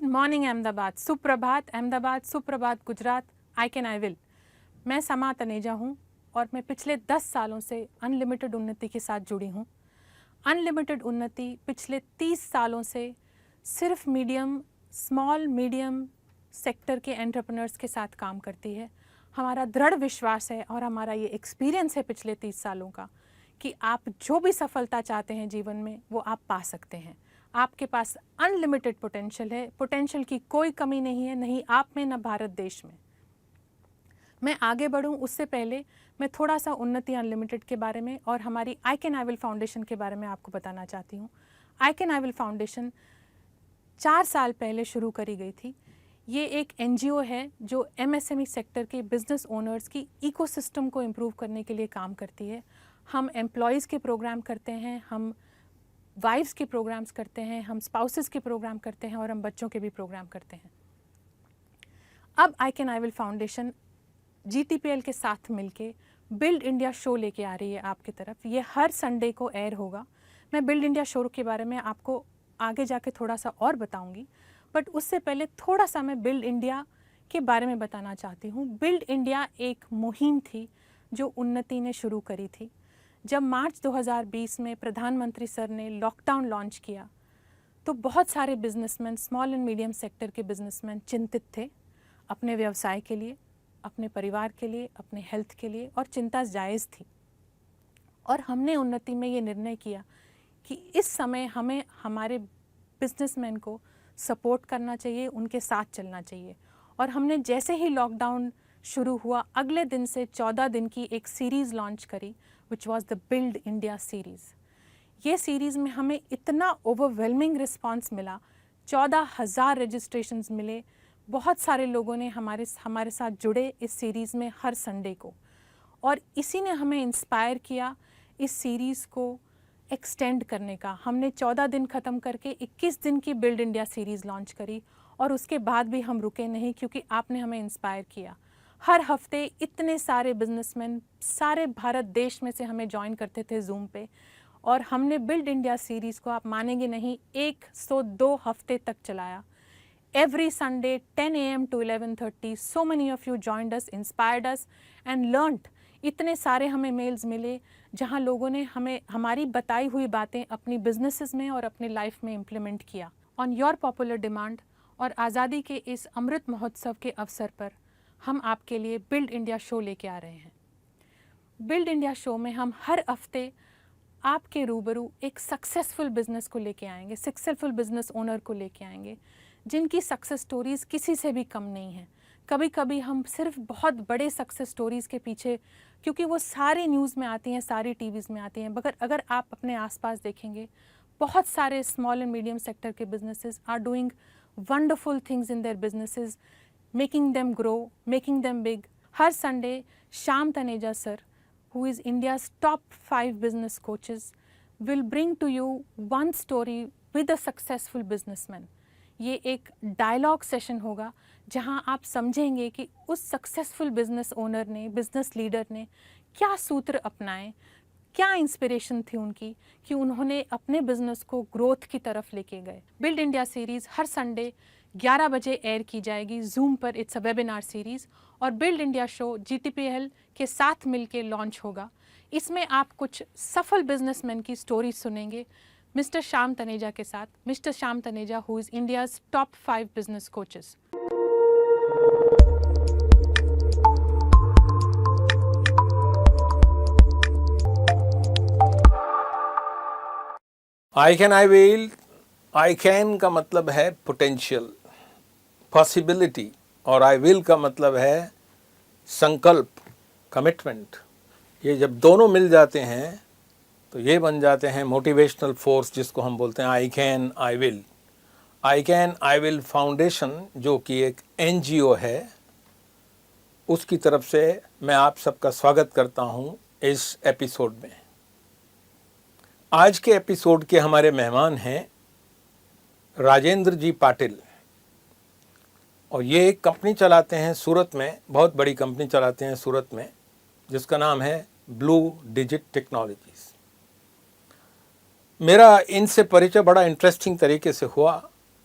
Morning Ahmedabad, सुप्रभात अहमदाबाद, सुप्रभात गुजरात, आई can I will. मैं समा तनेजा हूँ और मैं पिछले 10 सालों से अनलिमिटेड उन्नति के साथ जुड़ी हूँ। अनलिमिटेड उन्नति पिछले 30 सालों से सिर्फ स्मॉल मीडियम सेक्टर के एंटरप्रेन्योर्स के साथ काम करती है। हमारा दृढ़ विश्वास है और हमारा ये एक्सपीरियंस है पिछले 30 सालों का कि आप जो भी सफलता चाहते हैं जीवन में वो आप पा सकते हैं। आपके पास अनलिमिटेड पोटेंशियल है, पोटेंशियल की कोई कमी नहीं है, नहीं आप में न भारत देश में। मैं आगे बढ़ूं उससे पहले मैं थोड़ा सा उन्नति अनलिमिटेड के बारे में और हमारी आई कैन आई विल फाउंडेशन के बारे में आपको बताना चाहती हूँ। आई कैन आई विल फाउंडेशन 4 साल पहले शुरू करी गई थी। ये एक एनजीओ है जो एमएसएमई सेक्टर के बिजनेस ओनर्स की इकोसिस्टम को इम्प्रूव करने के लिए काम करती है। हम एम्प्लॉयज़ के प्रोग्राम करते हैं, हम वाइफ्स के प्रोग्राम्स करते हैं, हम स्पाउसेस के प्रोग्राम करते हैं और हम बच्चों के भी प्रोग्राम करते हैं। अब आई can I will foundation GTPL के साथ मिलके बिल्ड इंडिया शो लेके आ रही है आपकी तरफ। ये हर संडे को एयर होगा। मैं बिल्ड इंडिया शो के बारे में आपको आगे जाके थोड़ा सा और बताऊंगी, बट उससे पहले थोड़ा सा मैं बिल्ड इंडिया के बारे में बताना चाहती हूँ। बिल्ड इंडिया एक मुहिम थी जो उन्नति ने शुरू करी थी। जब मार्च 2020 में प्रधानमंत्री सर ने लॉकडाउन लॉन्च किया तो बहुत सारे businessman, small and medium sector के बिजनेसमैन चिंतित थे अपने व्यवसाय के लिए, अपने परिवार के लिए, अपने हेल्थ के लिए, और चिंता जायज़ थी। और हमने उन्नति में ये निर्णय किया कि इस समय हमें हमारे बिजनेसमैन को सपोर्ट करना चाहिए, उनके साथ चलना चाहिए। और हमने जैसे ही लॉकडाउन शुरू हुआ अगले दिन से 14 दिन की एक सीरीज़ लॉन्च करी which was the Build India series। ये सीरीज़ में हमें इतना ओवरवेलमिंग रिस्पांस मिला, 14,000 रजिस्ट्रेशंस मिले। बहुत सारे लोगों ने हमारे साथ जुड़े इस सीरीज़ में हर संडे को, और इसी ने हमें इंस्पायर किया इस सीरीज़ को एक्सटेंड करने का। हमने 14 दिन ख़त्म करके 21 दिन की बिल्ड इंडिया सीरीज़ लॉन्च करी और उसके बाद भी हम रुके नहीं, क्योंकि आपने हमें इंस्पायर किया। हर हफ्ते इतने सारे बिजनेसमैन सारे भारत देश में से हमें ज्वाइन करते थे जूम पे, और हमने बिल्ड इंडिया सीरीज़ को, आप मानेंगे नहीं, 102 हफ्ते तक चलाया। Every Sunday 10 AM to 11:30 so many of you joined us, inspired us and learned. इतने सारे हमें मेल्स मिले जहां लोगों ने हमें हमारी बताई हुई बातें अपनी बिजनेसेस में और अपनी लाइफ में इम्प्लीमेंट किया। ऑन योर पॉपुलर डिमांड और आज़ादी के इस अमृत महोत्सव के अवसर पर हम आपके लिए बिल्ड इंडिया शो लेके आ रहे हैं। बिल्ड इंडिया शो में हम हर हफ्ते आपके रूबरू एक सक्सेसफुल बिजनेस को लेके आएंगे, सक्सेसफुल बिजनेस ओनर को लेके आएंगे जिनकी सक्सेस स्टोरीज़ किसी से भी कम नहीं है। कभी कभी हम सिर्फ बहुत बड़े सक्सेस स्टोरीज़ के पीछे, क्योंकि वो सारी न्यूज़ में आती हैं, सारी टीवीज़ में आती हैं, मगर अगर आप अपने आसपास देखेंगे बहुत सारे स्मॉल एंड मीडियम सेक्टर के businesses are doing wonderful things in their businesses, making them grow, making them big। हर Sunday Shyam Taneja sir, who is India's top 5 business coaches, will bring to you one story with a successful businessman। ये एक dialogue session होगा जहां आप समझेंगे कि उस successful business owner ने, बिजनेस लीडर ने क्या सूत्र अपनाए, क्या इंस्पिरेशन थी उनकी कि उन्होंने अपने बिजनेस को ग्रोथ की तरफ लेके गए। बिल्ड इंडिया सीरीज़ हर संडे 11 बजे एयर की जाएगी जूम पर। इट्स अ वेबिनार सीरीज़, और बिल्ड इंडिया शो जीटीपीएल के साथ मिलके लॉन्च होगा। इसमें आप कुछ सफल बिजनेसमैन की स्टोरी सुनेंगे मिस्टर श्याम तनेजा के साथ। Mister Shyam Taneja, who is India's top 5 business coaches. I can I will. I can का मतलब है पोटेंशियल, पॉसिबिलिटी, और आई विल का मतलब है संकल्प, कमिटमेंट। ये जब दोनों मिल जाते हैं तो ये बन जाते हैं मोटिवेशनल फोर्स, जिसको हम बोलते हैं आई can I will. I can I will foundation, जो कि एक एनजीओ है, उसकी तरफ से मैं आप सबका स्वागत करता हूँ इस एपिसोड में। आज के एपिसोड के हमारे मेहमान हैं राजेंद्र जी पाटिल, और ये एक कंपनी चलाते हैं सूरत में, बहुत बड़ी कंपनी चलाते हैं सूरत में, जिसका नाम है ब्लू डिजिट टेक्नोलॉजीज। मेरा इनसे परिचय बड़ा इंटरेस्टिंग तरीके से हुआ,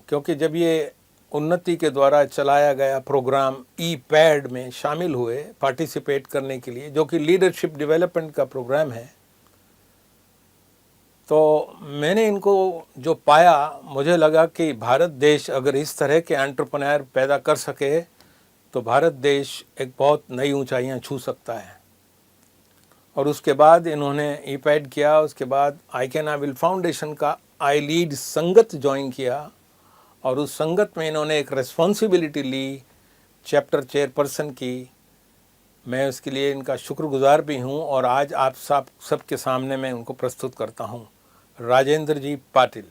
क्योंकि जब ये उन्नति के द्वारा चलाया गया प्रोग्राम ई पैड में शामिल हुए पार्टिसिपेट करने के लिए, जो कि लीडरशिप डेवलपमेंट का प्रोग्राम है। तो मैंने इनको जो पाया, मुझे लगा कि भारत देश अगर इस तरह के एंटरप्रेन्योर पैदा कर सके तो भारत देश एक बहुत नई ऊंचाइयां छू सकता है। और उसके बाद इन्होंने ई पैड किया, उसके बाद आई कैन आई विल फाउंडेशन का आई लीड संगत ज्वाइन किया और उस संगत में इन्होंने एक रिस्पॉन्सिबिलिटी ली, चैप्टर चेयरपर्सन की। मैं उसके लिए इनका शुक्रगुजार भी हूं और आज आप सबके सामने मैं उनको प्रस्तुत करता हूं। राजेंद्र जी पाटिल।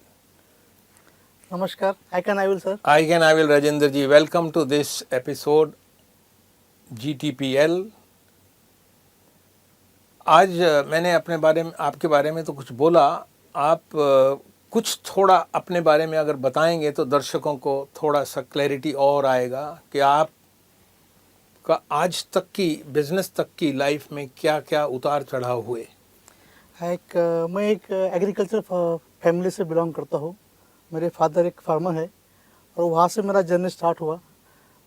नमस्कार, I can I will sir. I can I will Rajendra ji, welcome to this episode GTPL। आज मैंने आपके बारे में तो कुछ बोला, आप कुछ थोड़ा अपने बारे में अगर बताएंगे तो दर्शकों को थोड़ा सा क्लैरिटी और आएगा कि आप का आज तक की बिजनेस तक की लाइफ में क्या क्या उतार चढ़ाव हुए। मैं एक एग्रीकल्चर फैमिली से बिलोंग करता हूँ। मेरे फादर एक फार्मर है और वहाँ से मेरा जर्नी स्टार्ट हुआ।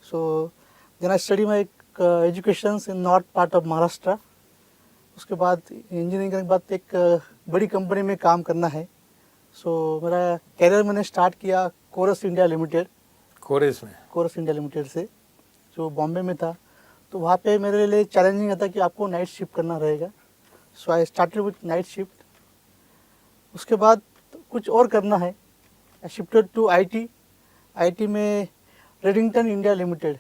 So then I study my education in north part of Maharashtra. उसके बाद इंजीनियरिंग करने के बाद एक बड़ी कंपनी में काम करना है। सो मेरा कैरियर मैंने स्टार्ट किया Corus India limited. Corus India limited से, जो बॉम्बे में था। तो वहाँ पे मेरे लिए चैलेंजिंग था कि आपको नाइट शिफ्ट करना रहेगा। So I started with night shift. उसके बाद कुछ और करना है, आई शिफ्टेड टू IT में रेडिंगटन इंडिया लिमिटेड।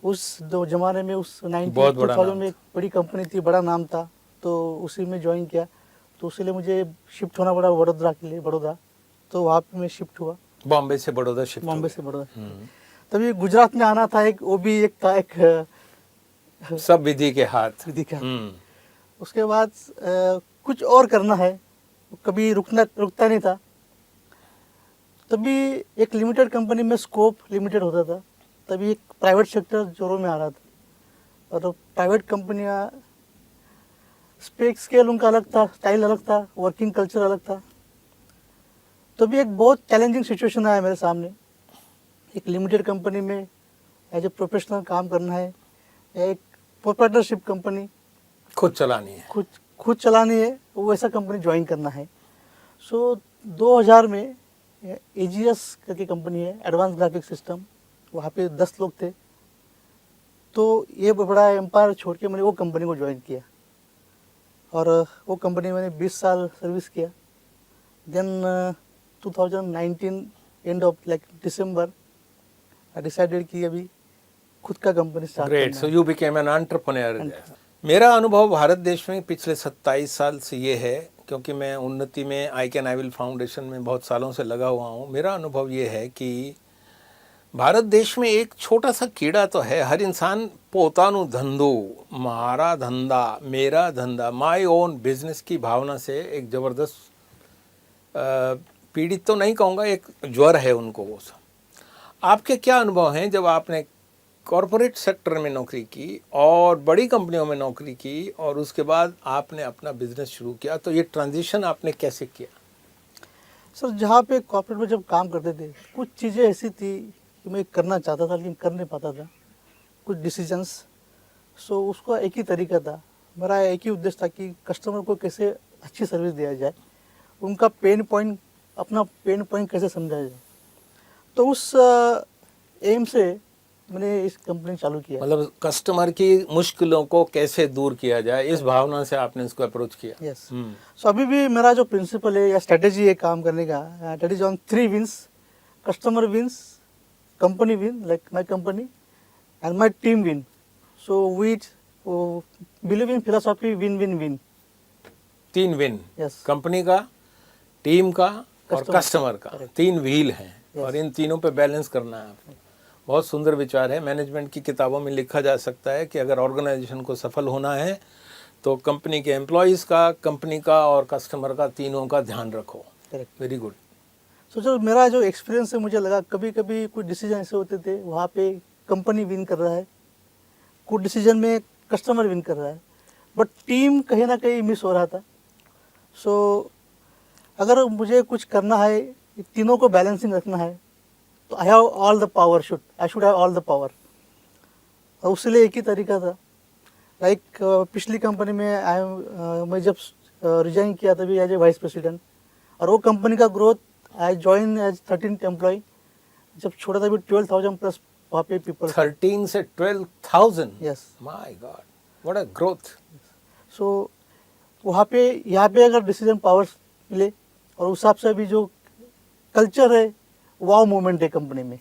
उस दो ज़माने में उस 2000 में एक बड़ी कंपनी थी, बड़ा नाम था, तो उसी में ज्वाइन किया। तो उसके लिए मुझे शिफ्ट होना पड़ा वडोदरा के लिए, बड़ौदा। तो वहाँ पे मैं शिफ्ट हुआ, बॉम्बे से बड़ौदा शिफ्ट। बॉम्बे से बड़ौदा। तभी गुजरात में आना था, एक वो भी एक था, एक सब विधि के हाथ। उसके बाद कुछ और करना है, कभी रुकता नहीं था। तभी एक लिमिटेड कंपनी में स्कोप लिमिटेड होता था, तभी एक प्राइवेट सेक्टर जोरों में आ रहा था। और प्राइवेट कंपनियां स्केल उनका अलग था, स्टाइल अलग था, वर्किंग कल्चर अलग था। तभी एक बहुत चैलेंजिंग सिचुएशन आया मेरे सामने। एक लिमिटेड कंपनी में एज ए प्रोफेशनल काम करना है, एक प्रोप्राइटरशिप कंपनी खुद चलानी है, वो ऐसा कंपनी ज्वाइन करना है। सो 2000 में AGS करके कंपनी है, एडवांस ग्राफिक सिस्टम। वहाँ पे 10 लोग थे। तो ये बड़ा एम्पायर छोड़ के मैंने वो कंपनी को ज्वाइन किया और वो कंपनी मैंने 20 साल सर्विस किया। Then 2019 end of December I decided कि अभी खुद का कंपनी स्टार्ट करना है। Great, so you became an entrepreneur. मेरा अनुभव भारत देश में पिछले 27 साल से ये है, क्योंकि मैं उन्नति में आई कैन आई विल फाउंडेशन में बहुत सालों से लगा हुआ हूँ। मेरा अनुभव ये है कि भारत देश में एक छोटा सा कीड़ा तो है, हर इंसान पोतानु धंधो, मारा धंधा, मेरा धंधा, माय ओन बिजनेस की भावना से एक ज़बरदस्त पीड़ित तो नहीं कहूँगा, एक ज्वर है उनको वो सब। आपके क्या अनुभव हैं जब आपने कॉरपोरेट सेक्टर में नौकरी की और बड़ी कंपनियों में नौकरी की और उसके बाद आपने अपना बिजनेस शुरू किया, तो ये ट्रांजिशन आपने कैसे किया? सर, जहाँ पे कॉर्पोरेट में जब काम करते थे, कुछ चीज़ें ऐसी थी कि मैं करना चाहता था लेकिन कर नहीं पाता था, कुछ डिसीजंस। सो उसका एक ही तरीका था, मेरा एक ही उद्देश्य था कि कस्टमर को कैसे अच्छी सर्विस दिया जाए, उनका अपना पेन पॉइंट कैसे समझाया जाए। तो उस एम से मैंने इस कंपनी चालू किया। मतलब कस्टमर की मुश्किलों को कैसे दूर किया जाए, इस भावना से आपने इसको अप्रोच किया। यस। सो अभी भी मेरा जो प्रिंसिपल है या स्ट्रेटेजी है काम करने का, that is on 3 wins: customer wins, company win like my company, and my team win. So we believe in philosophy win win win. 3 win, yes. Company का, टीम का और कस्टमर का, 3 व्हील हैं और इन तीनों पे बैलेंस करना है आपको। बहुत सुंदर विचार है। मैनेजमेंट की किताबों में लिखा जा सकता है कि अगर ऑर्गेनाइजेशन को सफल होना है तो कंपनी के एम्प्लॉयज़ का, कंपनी का और कस्टमर का, तीनों का ध्यान रखो। Very good. सो जो मेरा जो एक्सपीरियंस है, मुझे लगा कभी कभी कुछ डिसीजन ऐसे होते थे वहाँ पे कंपनी विन कर रहा है, कुछ डिसीजन में कस्टमर विन कर रहा है, बट टीम कहीं ना कहीं मिस हो रहा था। सो अगर मुझे कुछ करना है, तीनों को बैलेंसिंग रखना है, तो I have all the power, I should have all the power. और उसके लिए एक ही तरीका था, लाइक पिछली कंपनी में मैं जब रिजाइन किया तभी एज ए वाइस प्रेसिडेंट, और वो कंपनी का growth I join as 13th employ, जब छोड़ा था भी 12,000 प्लस वहाँ पे पीपल। 13 से 12,000? Yes. My god, what a growth. So वहाँ पे यहाँ पे अगर डिसीजन पावर्स मिले और उस हिसाब से अभी जो कल्चर है, वाव मोमेंट है कंपनी में,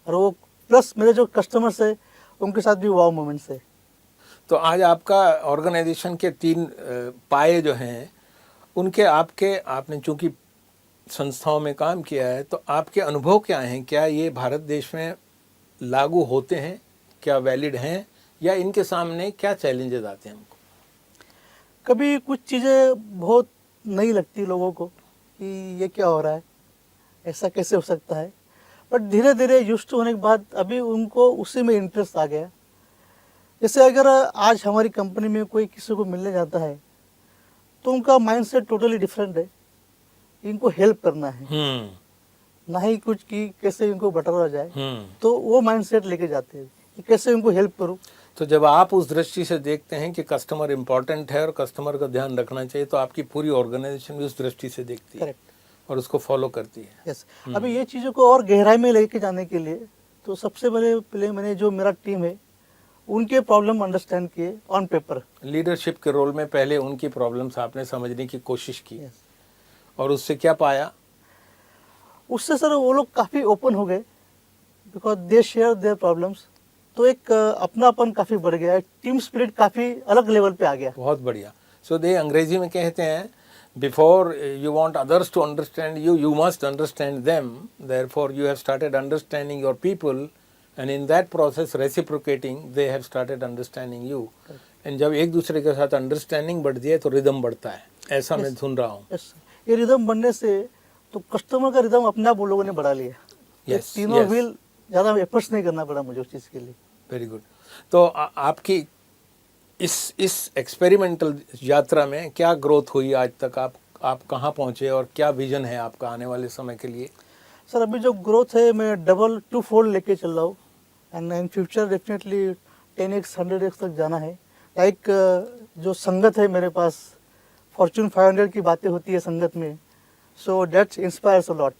और वो प्लस मेरे जो कस्टमर्स है उनके साथ भी वाव मोमेंट्स है। तो आज आपका ऑर्गेनाइजेशन के 3 पाए जो हैं उनके आपने चूंकि संस्थाओं में काम किया है, तो आपके अनुभव क्या हैं? क्या ये भारत देश में लागू होते हैं, क्या वैलिड हैं, या इनके सामने क्या चैलेंजेस आते हैं हमको? कभी कुछ चीज़ें बहुत नई लगती लोगों को कि ये क्या हो रहा है, ऐसा कैसे हो सकता है, बट धीरे धीरे यूज्ड टू होने के बाद अभी उनको उसी में इंटरेस्ट आ गया। जैसे अगर आज हमारी कंपनी में कोई किसी को मिलने जाता है तो उनका माइंडसेट टोटली डिफरेंट है, इनको हेल्प करना है, ना ही कुछ कि कैसे इनको बटोरा जाए। तो वो माइंडसेट लेके जाते हैं कि कैसे इनको हेल्प करूँ। तो जब आप उस दृष्टि से देखते हैं कि कस्टमर इम्पोर्टेंट है और कस्टमर का ध्यान रखना चाहिए, तो आपकी पूरी ऑर्गेनाइजेशन भी उस दृष्टि से देखती है। करेक्ट। और उसको फॉलो करती है। यस। अभी ये चीज़ों को और गहराई में लेके जाने के लिए तो सबसे पहले मैंने जो मेरा टीम है उनके प्रॉब्लम अंडरस्टैंड किए ऑन पेपर। लीडरशिप के रोल में पहले उनकी प्रॉब्लम्स आपने समझने की कोशिश की। यस। और उससे क्या पाया? उससे सर वो लोग काफ़ी ओपन हो गए, because they share their problems. तो एक अपनापन काफ़ी बढ़ गया, टीम स्पिरिट काफ़ी अलग लेवल पे आ गया। बहुत बढ़िया। सो दे अंग्रेजी में कहते हैं, before you want others to understand you, you must understand them, therefore you have started understanding your people, and in that process reciprocating they have started understanding you. And जब एक दूसरे के साथ अंडरस्टैंडिंग बढ़ती है तो रिदम बढ़ता है, ऐसा मैं सुन रहा हूँ। यस। ये रिदम बनने से तो कस्टमर का रिदम अपने आप वो लोगों ने बढ़ा लिया। Yes, तीनों yes. व्हील ज़्यादा एफर्ट्स नहीं करना पड़ा मुझे उस चीज़ के लिए। Very good. तो आपकी इस एक्सपेरिमेंटल यात्रा में क्या ग्रोथ हुई आज तक? आप कहाँ पहुँचे और क्या विजन है आपका आने वाले समय के लिए? सर अभी जो ग्रोथ है मैं डबल 2 फोल्ड लेके चल रहा हूँ, and in future definitely 10x 100x तक जाना है। लाइक जो संगत है मेरे पास, फॉर्चून 500 की बातें होती है संगत में, so that's inspires a lot.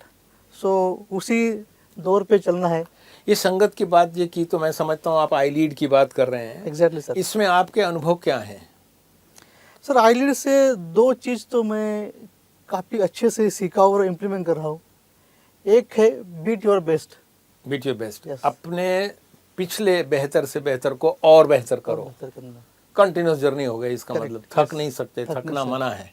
So उसी दौर पे चलना है। ये संगत की बात ये की तो मैं समझता हूँ आप आई लीड की बात कर रहे हैं। Exactly sir. इसमें आपके अनुभव क्या हैं? सर आई लीड से 2 चीज़ तो मैं काफ़ी अच्छे से सीखा और इम्प्लीमेंट कर रहा हूँ। एक है beat your best. Beat your best. Yes. अपने पिछले बेहतर से बेहतर को और बेहतर करो। बेहतर करना। कंटिन्यूस जर्नी हो गई इसका Correct. मतलब, थक Yes. नहीं सकते, थक नहीं थकना सकते। मना है।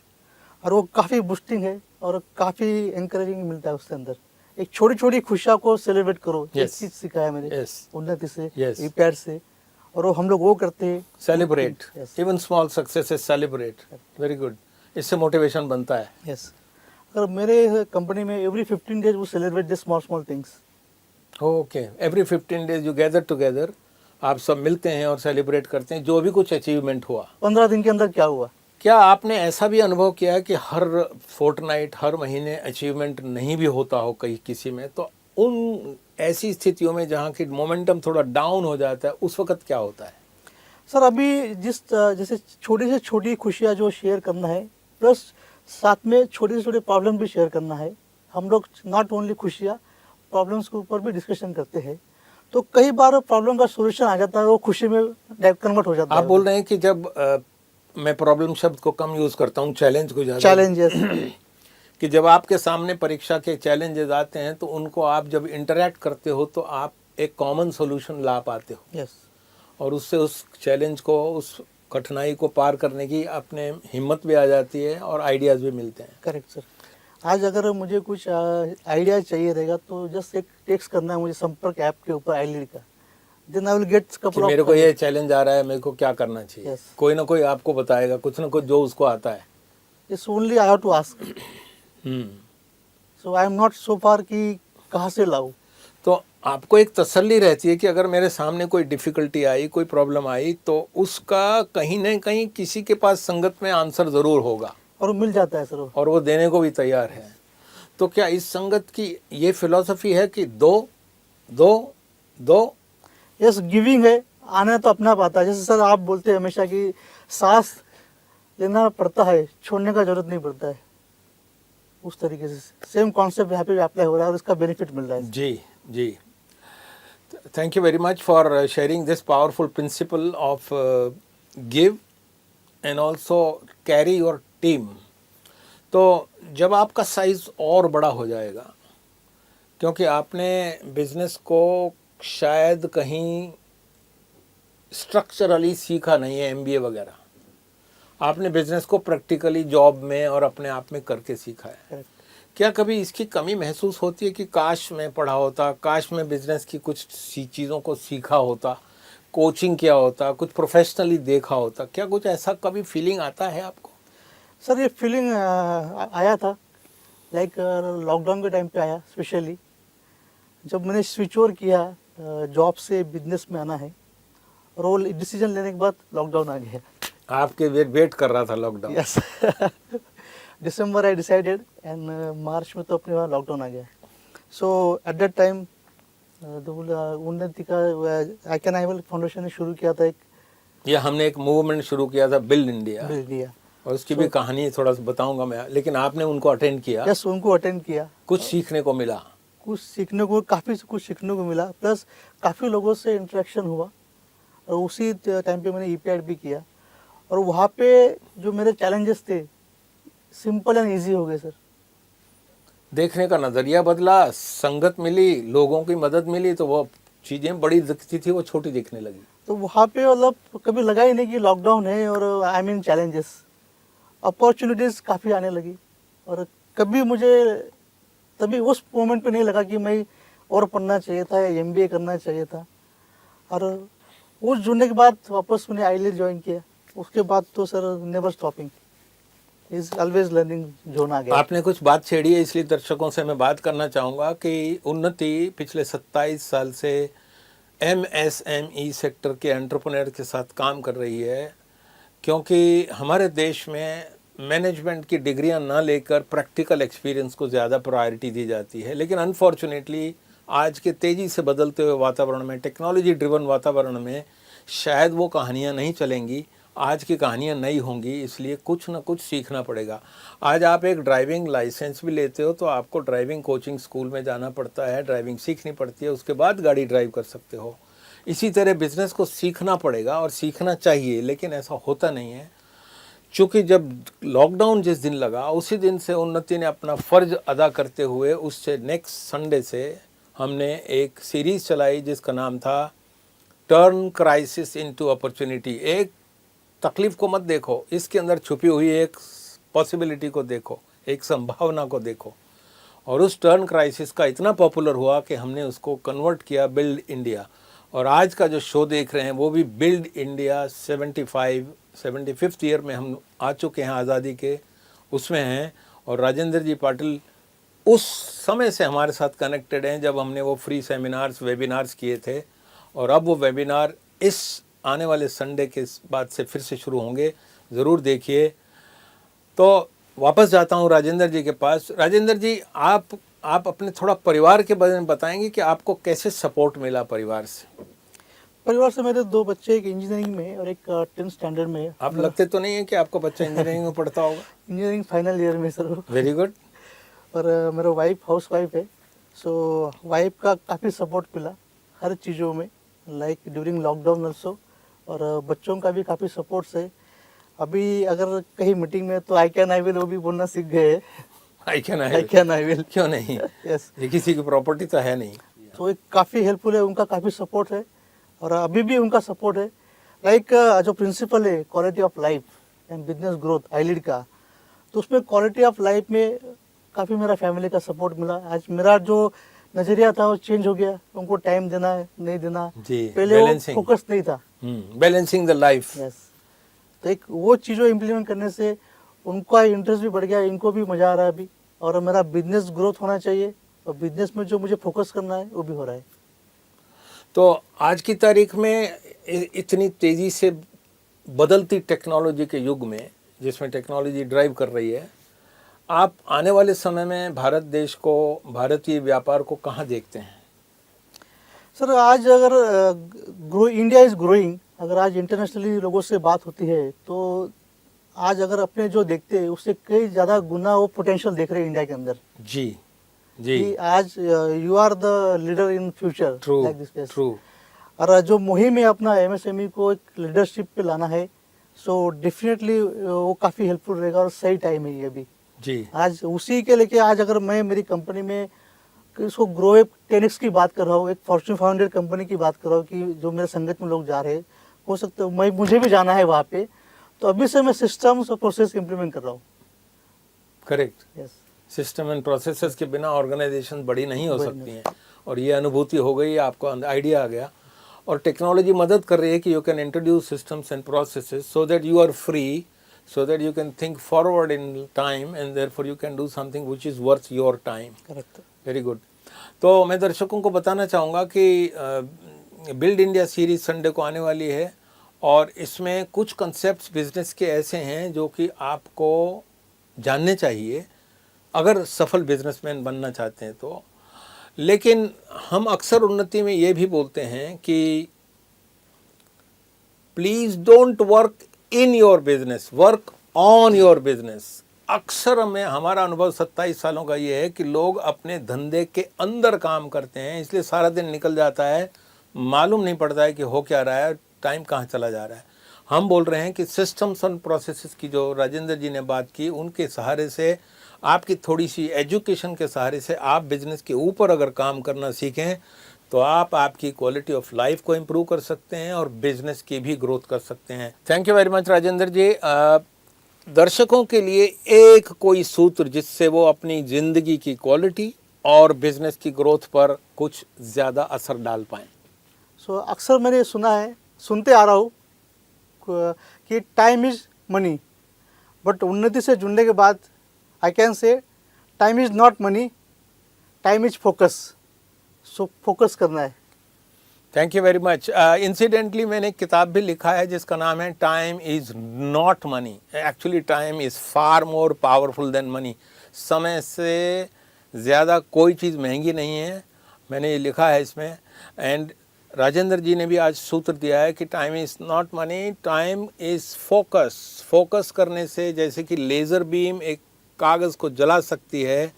और वो काफ़ी बूस्टिंग है और काफ़ी इंकरेजिंग मिलता है उसके अंदर। एक छोटी छोटी खुशियों को सेलिब्रेट करो। एक Yes. चीज़ सीखा है मैंने Yes. उन्नति से, Yes. रिपेयर से, और वो हम लोग वो करते हैं। Celebrate, Yes. Even small successes celebrate. Very good. इससे मोटिवेशन बनता है। यस। अगर मेरे कंपनी में एवरी 15 डेज वो celebrate the small small things. Okay, every 15 days you gather together, आप सब मिलते हैं और सेलिब्रेट करते हैं जो भी कुछ अचीवमेंट हुआ। 15 दिन के अंदर क्या हुआ। क्या आपने ऐसा भी अनुभव किया है कि हर फोर्टनाइट, हर महीने अचीवमेंट नहीं भी होता हो कहीं किसी में, तो उन ऐसी स्थितियों में जहाँ की मोमेंटम थोड़ा डाउन हो जाता है, उस वक्त क्या होता है? सर अभी जैसे छोटी से छोटी खुशियाँ जो शेयर करना है, प्लस साथ में छोटे से छोटे प्रॉब्लम भी शेयर करना है। हम लोग नॉट ओनली खुशियाँ, प्रॉब्लम्स के ऊपर भी डिस्कशन करते हैं। तो कई बार प्रॉब्लम का सोल्यूशन आ जाता है, वो खुशी में कन्वर्ट हो जाता है। आप बोल रहे हैं कि जब मैं प्रॉब्लम शब्द को कम यूज़ करता हूँ, चैलेंज को ज़्यादा। चैलेंजेस कि जब आपके सामने परीक्षा के चैलेंजेस आते हैं तो उनको आप जब इंटरैक्ट करते हो तो आप एक कॉमन सॉल्यूशन ला पाते हो। यस। और उससे उस चैलेंज को, उस कठिनाई को पार करने की अपने हिम्मत भी आ जाती है और आइडियाज़ भी मिलते हैं। Correct sir. आज अगर मुझे कुछ आइडिया चाहिए रहेगा तो जस्ट एक टेक्स्ट करना है मुझे संपर्क ऐप के ऊपर आई लीड का, देन आई विल गेट कि कपल ऑफ। मेरे को ये चैलेंज आ रहा है, मेरे को क्या करना चाहिए। Yes. कोई ना कोई आपको बताएगा, कुछ ना कुछ जो उसको आता है। It's only I have to ask. So I am not so far कि कहाँ से लाऊं। तो आपको एक तसल्ली रहती है कि अगर मेरे सामने कोई डिफ़िकल्टी आई, कोई प्रॉब्लम आई, तो उसका कहीं ना कहीं किसी के पास संगत में आंसर ज़रूर होगा और वो मिल जाता है सर वो। और वो देने को भी तैयार है। तो क्या इस संगत की ये फिलॉसफी है कि दो दो यस गिविंग है, आना तो अपना आता है। जैसे सर आप बोलते हैं हमेशा कि सांस लेना पड़ता है, छोड़ने का जरूरत नहीं पड़ता है, उस तरीके से सेम कॉन्सेप्ट यहाँ पे अप्लाई हो रहा है और इसका बेनिफिट मिल रहा है। जी thank you very much for sharing this powerful principle of give and also carry your team. तो जब आपका साइज और बड़ा हो जाएगा, क्योंकि आपने बिजनेस को शायद कहीं स्ट्रक्चरली सीखा नहीं है, एमबीए वगैरह, आपने बिजनेस को प्रैक्टिकली जॉब में और अपने आप में करके सीखा है। Correct. क्या कभी इसकी कमी महसूस होती है कि काश मैं पढ़ा होता, काश मैं बिजनेस की कुछ चीज़ों को सीखा होता, कोचिंग किया होता, कुछ प्रोफेशनली देखा होता? क्या कुछ ऐसा कभी फीलिंग आता है आपको? सर ये फीलिंग आया था, लाइक लॉकडाउन के टाइम पे आया, स्पेशली जब मैंने स्विच ओवर किया जॉब से बिजनेस में आना है, और वो डिसीजन लेने के बाद लॉकडाउन आ गया। आपके वेट कर रहा था लॉकडाउन? यस दिसंबर आई डिसाइडेड एंड मार्च में तो अपने वहाँ लॉकडाउन आ गया। सो एट दैट टाइम उन्नति का आई कैन आई विल फाउंडेशन ने शुरू किया था, एक ये हमने एक मूवमेंट शुरू किया था, बिल्ड इंडिया, बिल दिया। और उसकी भी कहानी थोड़ा सा बताऊंगा मैं, लेकिन आपने उनको अटेंड किया? यस उनको अटेंड किया, कुछ सीखने को मिला? कुछ सीखने को, काफ़ी कुछ सीखने को मिला, प्लस काफ़ी लोगों से इंटरेक्शन हुआ, और उसी टाइम पे मैंने ईपीआईड भी किया, और वहाँ पे जो मेरे चैलेंजेस थे सिंपल एंड इजी हो गए सर। देखने का नज़रिया बदला, संगत मिली, लोगों की मदद मिली, तो वो चीज़ें बड़ी दिखती थी वो छोटी दिखने लगी। तो वहाँ पे मतलब कभी लगा ही नहीं कि लॉकडाउन है और आई मीन चैलेंजेस, अपॉर्चुनिटीज़ काफ़ी आने लगी, और कभी मुझे तभी उस मोमेंट पे नहीं लगा कि मैं और पढ़ना चाहिए था या एमबीए करना चाहिए था। और उस जुड़ने के बाद वापस मैंने आईएलटीएस ज्वाइन किया, उसके बाद तो sir never stopping, is always learning zone आ गया। आपने कुछ बात छेड़ी है, इसलिए दर्शकों से मैं बात करना चाहूँगा कि उन्नति पिछले 27 साल से एमएसएमई सेक्टर के एंटरप्रेन्योर के साथ काम कर रही है, क्योंकि हमारे देश में मैनेजमेंट की डिग्रियां ना लेकर प्रैक्टिकल एक्सपीरियंस को ज़्यादा प्रायोरिटी दी जाती है। लेकिन अनफॉर्चुनेटली आज के तेज़ी से बदलते हुए वातावरण में, टेक्नोलॉजी ड्रिवन वातावरण में, शायद वो कहानियाँ नहीं चलेंगी, आज की कहानियाँ नई होंगी, इसलिए कुछ ना कुछ सीखना पड़ेगा। आज आप एक ड्राइविंग लाइसेंस भी लेते हो तो आपको ड्राइविंग कोचिंग स्कूल में जाना पड़ता है, ड्राइविंग सीखनी पड़ती है, उसके बाद गाड़ी ड्राइव कर सकते हो। इसी तरह बिजनेस को सीखना पड़ेगा और सीखना चाहिए, लेकिन ऐसा होता नहीं है। चूँकि जब लॉकडाउन जिस दिन लगा उसी दिन से उन्नति ने अपना फ़र्ज अदा करते हुए उससे नेक्स्ट संडे से हमने एक सीरीज़ चलाई जिसका नाम था टर्न क्राइसिस इनटू अपॉर्चुनिटी। एक तकलीफ़ को मत देखो, इसके अंदर छुपी हुई एक पॉसिबिलिटी को देखो, एक संभावना को देखो। और उस टर्न क्राइसिस का इतना पॉपुलर हुआ कि हमने उसको कन्वर्ट किया बिल्ड इंडिया। और आज का जो शो देख रहे हैं वो भी बिल्ड इंडिया 75th ईयर में हम आ चुके हैं आज़ादी के, उसमें हैं। और राजेंद्र जी पाटिल उस समय से हमारे साथ कनेक्टेड हैं जब हमने वो फ्री सेमिनार्स वेबिनार्स किए थे, और अब वो वेबिनार इस आने वाले संडे के बाद से फिर से शुरू होंगे, ज़रूर देखिए। तो वापस जाता हूँ राजेंद्र जी के पास। राजेंद्र जी, आप अपने थोड़ा परिवार के बारे में बताएंगे कि आपको कैसे सपोर्ट मिला परिवार से? परिवार से मेरे 2 बच्चे, एक इंजीनियरिंग में और एक 10th स्टैंडर्ड में है। आप लगते तो नहीं है कि आपका बच्चा इंजीनियरिंग में पढ़ता होगा? इंजीनियरिंग फाइनल ईयर में सर। Very good. और मेरा वाइफ हाउस वाइफ है, सो वाइफ का काफ़ी सपोर्ट मिला हर चीज़ों में, लाइक ड्यूरिंग लॉकडाउन ऑल्सो, और बच्चों का भी काफ़ी सपोर्ट से अभी अगर कहीं मीटिंग में तो आई कैन आई विल वो भी बोलना सीख गए। आई कैन आई विल क्यों नहीं? यस, ये किसी की प्रॉपर्टी तो है नहीं। तो एक काफ़ी हेल्पफुल है, उनका काफ़ी सपोर्ट है और अभी भी उनका सपोर्ट है। लाइक जो प्रिंसिपल है quality of life and business growth iLead का, तो उसमें क्वालिटी ऑफ लाइफ में काफ़ी मेरा फैमिली का सपोर्ट मिला। आज मेरा जो नज़रिया था वो चेंज हो गया, उनको टाइम देना है नहीं देना, पहले वो फोकस नहीं था। Balancing the life. यस, तो एक वो चीज़ों इम्प्लीमेंट करने से उनका इंटरेस्ट भी बढ़ गया, इनको भी मज़ा आ रहा है अभी, और मेरा बिजनेस ग्रोथ होना चाहिए और बिजनेस में जो मुझे फोकस करना है वो भी हो रहा है। तो आज की तारीख में इतनी तेज़ी से बदलती टेक्नोलॉजी के युग में, जिसमें टेक्नोलॉजी ड्राइव कर रही है, आप आने वाले समय में भारत देश को, भारतीय व्यापार को कहाँ देखते हैं? सर आज अगर इंडिया इज ग्रोइंग, अगर आज इंटरनेशनली लोगों से बात होती है तो आज अगर अपने जो देखते हैं उससे कई ज़्यादा गुना वो पोटेंशियल देख रहे हैं इंडिया के अंदर जी जी कि आज you are the leader in future true like this. True और जो मुहिम है अपना एमएसएमई को एक लीडरशिप पे लाना है, सो डेफिनेटली वो काफ़ी हेल्पफुल रहेगा और सही टाइम है ये अभी। जी आज उसी के लेके आज अगर मैं मेरी कंपनी में कि इसको ग्रो 10x की बात कर रहा हूँ, एक फॉर्च्यून 500 कंपनी की बात कर रहा हूँ कि जो मेरे संगत में लोग जा रहे हैं, हो सकता है मुझे भी जाना है वहाँ पे, तो अभी से मैं सिस्टम्स और प्रोसेस इम्प्लीमेंट कर रहा हूँ। Correct. Yes system and processes के बिना ऑर्गेनाइजेशन बड़ी नहीं हो सकती हैं, और ये अनुभूति हो गई, आपको आइडिया आ गया, और टेक्नोलॉजी मदद कर रही है कि you can introduce systems and processes so that you are free, so that you can think forward in time and therefore you can do something which is worth your time. Correct. Very good. तो मैं दर्शकों को बताना चाहूँगा कि build India series Sunday को आने वाली है, और इसमें कुछ कंसेप्ट्स बिजनेस के ऐसे हैं जो कि आपको जानने चाहिए अगर सफल बिजनेसमैन बनना चाहते हैं तो। लेकिन हम अक्सर उन्नति में ये भी बोलते हैं कि please don't work in your business, work on your business. अक्सर हमारा अनुभव 27 सालों का ये है कि लोग अपने धंधे के अंदर काम करते हैं, इसलिए सारा दिन निकल जाता है, मालूम नहीं पड़ता है कि हो क्या रहा है, टाइम कहाँ चला जा रहा है। हम बोल रहे हैं कि सिस्टम्स एंड प्रोसेसेस की जो राजेंद्र जी ने बात की, उनके सहारे से, आपकी थोड़ी सी एजुकेशन के सहारे से आप बिजनेस के ऊपर अगर काम करना सीखें तो आप आपकी क्वालिटी ऑफ लाइफ को इम्प्रूव कर सकते हैं और बिजनेस की भी ग्रोथ कर सकते हैं। Thank you very much Rajendra ji. दर्शकों के लिए एक कोई सूत्र जिससे वो अपनी ज़िंदगी की क्वालिटी और बिजनेस की ग्रोथ पर कुछ ज़्यादा असर डाल पाएँ। सो अक्सर मैंने सुनते आ रहा हूँ कि टाइम इज़ मनी, बट उन्नति से जुड़ने के बाद I can say time is not money, time is focus. So focus करना है। Thank you very much. Incidentally मैंने एक किताब भी लिखा है जिसका नाम है time is not money, actually time is far more powerful than money. समय से ज़्यादा कोई चीज़ महंगी नहीं है, मैंने ये लिखा है इसमें। एंड राजेंद्र जी ने भी आज सूत्र दिया है कि time is not money, time is focus. Focus करने से, जैसे कि लेज़र बीम एक कागज़ को जला सकती है,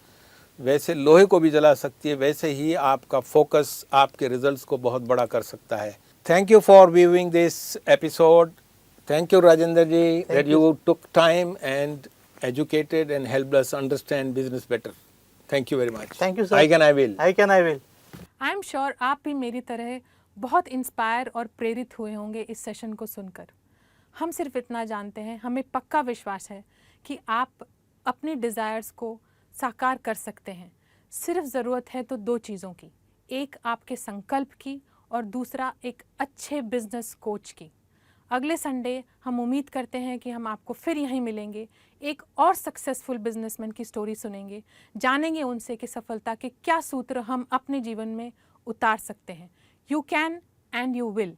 वैसे लोहे को भी जला सकती है, वैसे ही आपका फोकस आपके रिजल्ट्स को बहुत बड़ा कर सकता है। Thank you for viewing this episode. Thank you Rajendra ji that you took time and educated and helped us understand business better. Thank you very much. Thank you sir. I can I will. I can I will. I am sure आप भी मेरी तरह बहुत inspire और प्रेरित हुए होंगे इस सेशन को सुनकर। हम सिर्फ इतना जानते हैं, हमें पक्का विश्वास है कि आप अपने डिज़ायर्स को साकार कर सकते हैं। सिर्फ ज़रूरत है तो दो चीज़ों की, एक आपके संकल्प की और दूसरा एक अच्छे बिजनेस कोच की। अगले संडे हम उम्मीद करते हैं कि हम आपको फिर यहीं मिलेंगे, एक और सक्सेसफुल बिजनेसमैन की स्टोरी सुनेंगे, जानेंगे उनसे कि सफलता के क्या सूत्र हम अपने जीवन में उतार सकते हैं। You can and you will.